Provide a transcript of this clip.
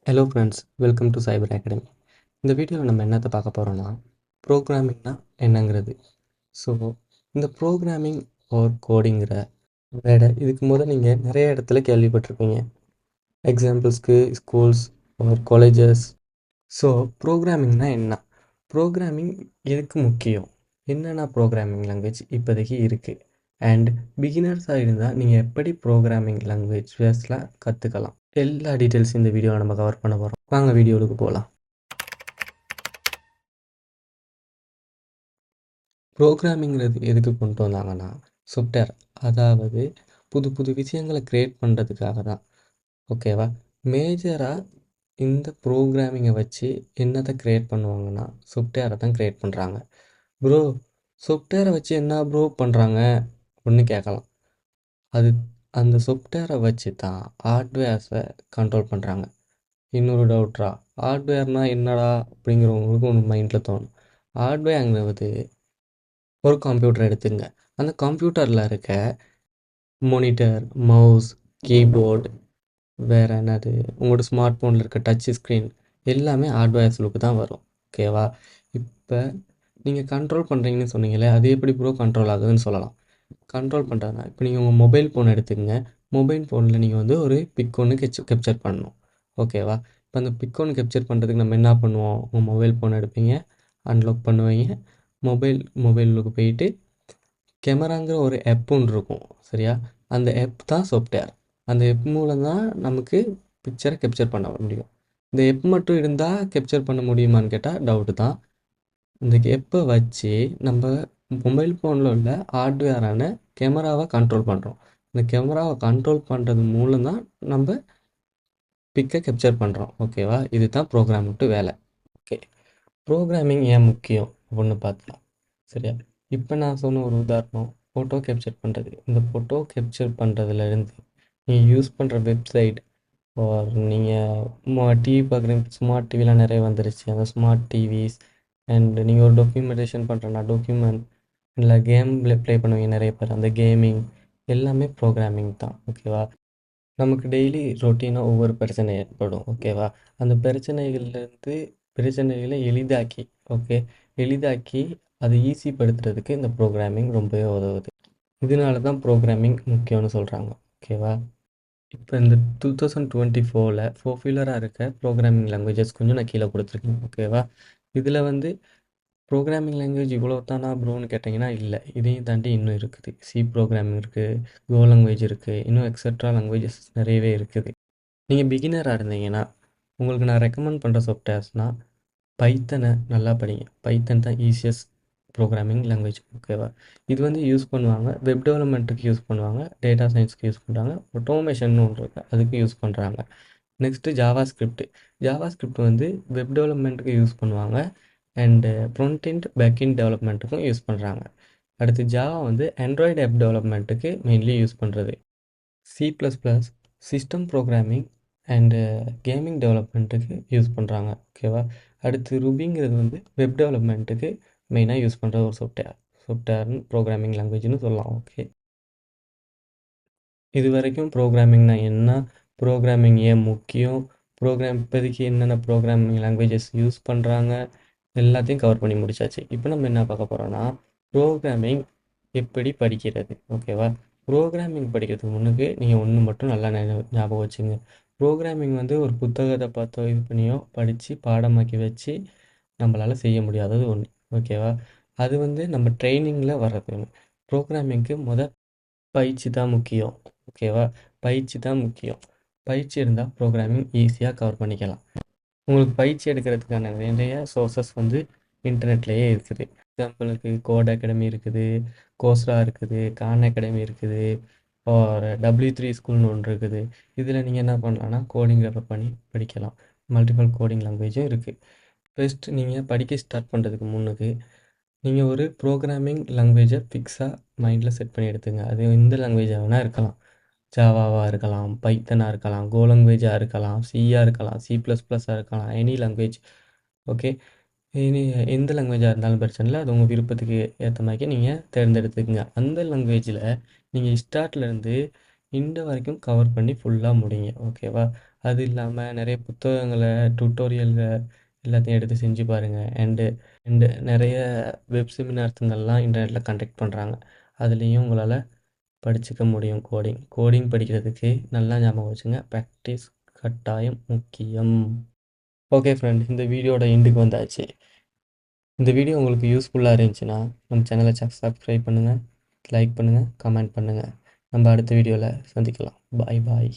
Hello friends, welcome to Cyber Academy. இந்த வீடியோவில் நம்ம என்னத்தை பார்க்க போகிறோம்னா, ப்ரோக்ராமிங்னா என்னங்கிறது. ஸோ இந்த ப்ரோக்ராமிங் ஆர் கோடிங்கிற வேர்டை இதுக்கு நீங்கள் நிறைய இடத்துல கேள்விப்பட்டிருப்பீங்க. எக்ஸாம்பிள்ஸ்க்கு ஸ்கூல்ஸ் ஆர் காலேஜஸ். ஸோ ப்ரோக்ராமிங்னா என்ன, ப்ரோக்ராமிங் எதுக்கு முக்கியம், என்னென்ன ப்ரோக்ராமிங் லாங்குவேஜ் இப்போதைக்கு இருக்குது, அண்ட் பிகினர்ஸாக இருந்தால் நீங்கள் எப்படி ப்ரோக்ராமிங் லாங்குவேஜஸ்லாம் கற்றுக்கலாம், எல்லா டீட்டெயில்ஸும் இந்த வீடியோவை நம்ம கவர் பண்ண போகிறோம். வாங்க வீடியோவுக்கு போகலாம். ப்ரோக்ராமிங்கிறது எதுக்கு கொண்டு வந்தாங்கன்னா, சாஃப்ட்வேர், அதாவது புது புது விஷயங்களை க்ரியேட் பண்ணுறதுக்காக தான். ஓகேவா? மேஜராக இந்த ப்ரோக்ராமிங்கை வச்சு என்னத்தை க்ரியேட் பண்ணுவாங்கன்னா, சாஃப்ட்வேரை தான் க்ரியேட் பண்ணுறாங்க. ப்ரோ, சாஃப்ட்வேரை வச்சு என்ன ப்ரோ பண்ணுறாங்க ஒன்று கேட்கலாம். அது அந்த சாஃப்ட்வேரை வச்சு தான் ஹார்ட்வேர்ஸை கண்ட்ரோல் பண்ணுறாங்க. இன்னொரு டவுட்ரா, ஹார்ட்வேர்னால் என்னடா அப்படிங்கிறவங்களுக்கு ஒன்று மைண்டில் தோணும். ஹார்ட்வேர்ங்கிறது ஒரு கம்ப்யூட்டர் எடுத்துங்க. அந்த கம்ப்யூட்டரில் இருக்க மானிட்டர், மவுஸ், கீபோர்டு, வேறு என்னது, உங்களோட ஸ்மார்ட் ஃபோனில் இருக்க டச் ஸ்க்ரீன் எல்லாமே ஹார்ட்வேர்ஸ்லுக்கு தான் வரும். ஓகேவா? இப்போ நீங்கள் கண்ட்ரோல் பண்ணுறீங்கன்னு சொன்னீங்களே, அது எப்படி ப்ரோ கண்ட்ரோல் ஆகுதுன்னு சொல்லலாம். கண்ட்ரோல் பண்ணுறதுனா, இப்போ நீங்கள் உங்கள் மொபைல் ஃபோன் எடுத்துக்கங்க. மொபைல் ஃபோனில் நீங்கள் ஒரு பிக் ஒன்று கேப்சர் பண்ணணும். ஓகேவா? இப்போ அந்த பிக் ஒன்று கேப்சர் பண்ணுறதுக்கு நம்ம என்ன பண்ணுவோம், உங்கள் மொபைல் ஃபோன் எடுப்பீங்க, அன்லாக் பண்ணுவீங்க, மொபைலுக்கு போயிட்டு கேமராங்கிற ஒரு ஆப் ஒன்று இருக்கும். சரியா? அந்த ஆப் தான் சாஃப்ட்வேர். அந்த ஆப் மூலம் தான் நமக்கு பிக்சரை கேப்சர் பண்ண முடியும். இந்த ஆப் மட்டும் இருந்தால் கேப்சர் பண்ண முடியுமான்னு கேட்டால் டவுட்டு தான். இந்த ஆப்பை வச்சு நம்ம மொபைல் ஃபோனில் உள்ள ஹார்ட்வேரான கேமராவை கண்ட்ரோல் பண்ணுறோம். இந்த கேமராவை கண்ட்ரோல் பண்ணுறது மூலம் தான் நம்ம பிக்கை கேப்சர் பண்ணுறோம். ஓகேவா? இது தான் ப்ரோக்ராமிங்ட்டு வேலை. ஓகே, ப்ரோக்ராமிங் ஏன் முக்கியம் அப்படின்னு பார்த்தா, சரியா? இப்போ நான் சொன்ன ஒரு உதாரணம், ஃபோட்டோ கேப்சர் பண்ணுறது. இந்த ஃபோட்டோ கேப்சர் பண்ணுறதுலேருந்து நீங்கள் யூஸ் பண்ணுற வெப்சைட், ஆர் நீங்கள் டிவி பார்க்குறீங்க, ஸ்மார்ட் டிவிலாம் நிறைய வந்துருச்சு. அந்த ஸ்மார்ட் டிவிஸ் அண்ட் நீங்கள் ஒரு டாக்குமெண்டேஷன் பண்ணுறேன்னா டாக்குமெண்ட், இல்லை கேம் ப்ளே பண்ணுவீங்க நிறைய பேர், அந்த கேமிங் எல்லாமே ப்ரோக்ராமிங் தான். ஓகேவா? நமக்கு டெய்லி ரொட்டீனாக ஒவ்வொரு பிரச்சனை ஏற்படும். ஓகேவா? அந்த பிரச்சனைகளை எளிதாக்கி, ஓகே, எளிதாக்கி அதை ஈஸிப்படுத்துறதுக்கு இந்த ப்ரோக்ராமிங் ரொம்பவே உதவுது. இதனால தான் ப்ரோக்ராமிங் முக்கியம்னு சொல்கிறாங்க. ஓகேவா? இப்போ இந்த 2024 பாப்புலராக இருக்க ப்ரோக்ராமிங் லாங்குவேஜஸ் கொஞ்சம் நான் கீழே கொடுத்துருக்கேன். ஓகேவா? இதில் ப்ரோக்ராமிங் லாங்குவேஜ் இவ்வளோ தானா ப்ரோன்னு கேட்டிங்கன்னா இல்லை, இதையும் தாண்டி இன்னும் இருக்குது. சி ப்ரோக்ராமிங் இருக்குது, கோ லாங்குவேஜ் இருக்குது, இன்னும் எக்ஸட்ரா லாங்குவேஜஸ் நிறையவே இருக்குது. நீங்கள் பிகினராக இருந்தீங்கன்னா உங்களுக்கு நான் ரெக்கமெண்ட் பண்ணுற சாஃப்ட்வேர்ஸ்னால், பைத்தனை நல்லா படிங்க. பைத்தன் தான் ஈஸியஸ்ட் ப்ரோக்ராமிங் லாங்குவேஜ். ஓகேவா? இது யூஸ் பண்ணுவாங்க, வெப் டெவலப்மெண்ட்டுக்கு யூஸ் பண்ணுவாங்க, டேட்டா சயின்ஸ்க்கு யூஸ் பண்ணுறாங்க, ஆட்டோமேஷன் ஒன்று இருக்குது, அதுக்கு யூஸ் பண்ணுறாங்க. Next JavaScript. JavaScript web டெவலப்மெண்ட்டுக்கு யூஸ் பண்ணுவாங்க, and front end back end டெவலப்மெண்ட்டுக்கும் யூஸ் பண்ணுறாங்க. அடுத்து ஜாவா ஆண்ட்ராய்டு ஆப் டெவலப்மெண்ட்டுக்கு மெயின்லி யூஸ் பண்ணுறது. C plus plus system programming and gaming டெவலப்மெண்ட்டுக்கு யூஸ் பண்ணுறாங்க. ஓகேவா? அடுத்து ருபிங்கிறது வெப் டெவலப்மெண்ட்டுக்கு மெயினாக யூஸ் பண்ணுற ஒரு சாஃப்ட்வேர்னு ப்ரோக்ராமிங் லாங்குவேஜ்னு சொல்லலாம். ஓகே, இது வரைக்கும் ப்ரோக்ராமிங்னா என்ன, ப்ரோக்ராமிங் ஏன் முக்கியம், இப்போதைக்கு என்னென்ன ப்ரோக்ராமிங் லாங்குவேஜஸ் யூஸ் பண்ணுறாங்க, எல்லாத்தையும் கவர் பண்ணி முடிச்சாச்சு. இப்போ நம்ம என்ன பார்க்க போகிறோன்னா, ப்ரோக்ராமிங் எப்படி படிக்கிறது. ஓகேவா? ப்ரோக்ராமிங் படிக்கிறதுக்கு முன்னுக்கு நீங்கள் ஒன்று மட்டும் நல்லா ஞாபகம் வச்சுங்க. ப்ரோக்ராமிங் ஒரு புத்தகத்தை பார்த்தோ இது பண்ணியோ படித்து பாடமாக்கி வச்சு நம்மளால் செய்ய முடியாதது ஒன்று. ஓகேவா? அது நம்ம ட்ரைனிங்கில் வர்றது ஒன்று. ப்ரோக்ராமிங்க்கு பயிற்சி தான் முக்கியம். ஓகேவா? பயிற்சி தான் முக்கியம். பயிற்சி இருந்தால் ப்ரோக்ராமிங் ஈஸியாக கவர் பண்ணிக்கலாம். உங்களுக்கு பயிற்சி எடுக்கிறதுக்கான நிறைய சோர்சஸ் இன்டர்நெட்லேயே இருக்குது. எக்ஸாம்பிளுக்கு கோட் அகாடமி இருக்குது, கோஸ்ரா இருக்குது, கான் அகாடமி இருக்குது, ஒரு W3 ஸ்கூல்னு ஒன்று இருக்குது. இதில் நீங்கள் என்ன பண்ணலான்னா கோடிங் ரெஃபர் பண்ணி படிக்கலாம். மல்டிபிள் கோடிங் லாங்குவேஜும் இருக்குது. ஃபஸ்ட் நீங்கள் படிக்க ஸ்டார்ட் பண்ணுறதுக்கு முன்னுக்கு நீங்கள் ஒரு ப்ரோக்ராமிங் லாங்குவேஜை ஃபிக்ஸாக மைண்டில் செட் பண்ணி எடுத்துங்க. அது எந்த லாங்குவேஜாக வேணால் இருக்கலாம். ஜாவாவாக இருக்கலாம், பைத்தனாக இருக்கலாம், கோ லாங்குவேஜாக இருக்கலாம், சியாக இருக்கலாம், C++ஆக இருக்கலாம், எனி லாங்குவேஜ். ஓகே, எனி எந்த லாங்குவேஜாக இருந்தாலும் பிரச்சனை இல்லை. அது உங்கள் விருப்பத்துக்கு ஏற்ற மாதிரி நீங்கள் தேர்ந்தெடுத்துக்குங்க. அந்த லாங்குவேஜில் நீங்கள் ஸ்டார்ட்லேருந்து இந்த வரைக்கும் கவர் பண்ணி ஃபுல்லாக முடிங்க. ஓகேவா? அது இல்லாமல் நிறைய புத்தகங்களை டுட்டோரியல்கள் எல்லாத்தையும் எடுத்து செஞ்சு பாருங்கள். அண்டு நிறைய வெப் செமினார்ஸுங்கள்லாம் இன்டர்நெட்டில் கண்டக்ட் பண்ணுறாங்க. அதுலேயும் உங்களால் படிச்சுக்க முடியும். கோடிங் படிக்கிறதுக்கு நல்லா ஞாபகம் வச்சுங்க, ப்ராக்டிஸ் கட்டாயம் முக்கியம். ஓகே ஃப்ரெண்ட், இந்த வீடியோட எண்டுக்கு வந்தாச்சு. இந்த வீடியோ உங்களுக்கு யூஸ்ஃபுல்லாக இருந்துச்சுன்னா நம்ம சேனலை சப்ஸ்கிரைப் பண்ணுங்கள், லைக் பண்ணுங்கள், கமெண்ட் பண்ணுங்கள். நம்ம அடுத்த வீடியோவில் சந்திக்கலாம். பாய் பாய்.